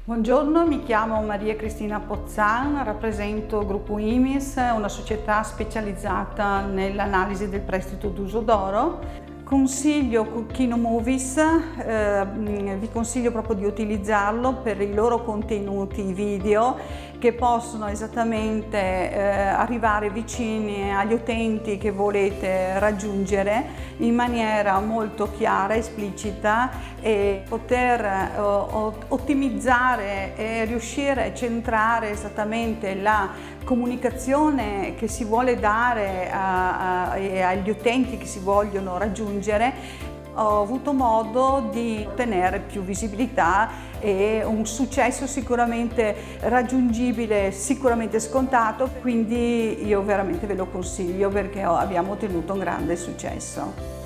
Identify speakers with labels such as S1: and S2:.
S1: Buongiorno, mi chiamo Maria Cristina Pozzan, rappresento Gruppo IMIS, una società specializzata nell'analisi del prestito d'uso d'oro. Consiglio Kinomovies, vi consiglio proprio di utilizzarlo per i loro contenuti video che possono esattamente arrivare vicini agli utenti che volete raggiungere in maniera molto chiara, esplicita, e poter ottimizzare e riuscire a centrare esattamente la comunicazione che si vuole dare agli utenti che si vogliono raggiungere. Ho avuto modo di ottenere più visibilità e un successo sicuramente raggiungibile, sicuramente scontato, quindi io veramente ve lo consiglio perché abbiamo ottenuto un grande successo.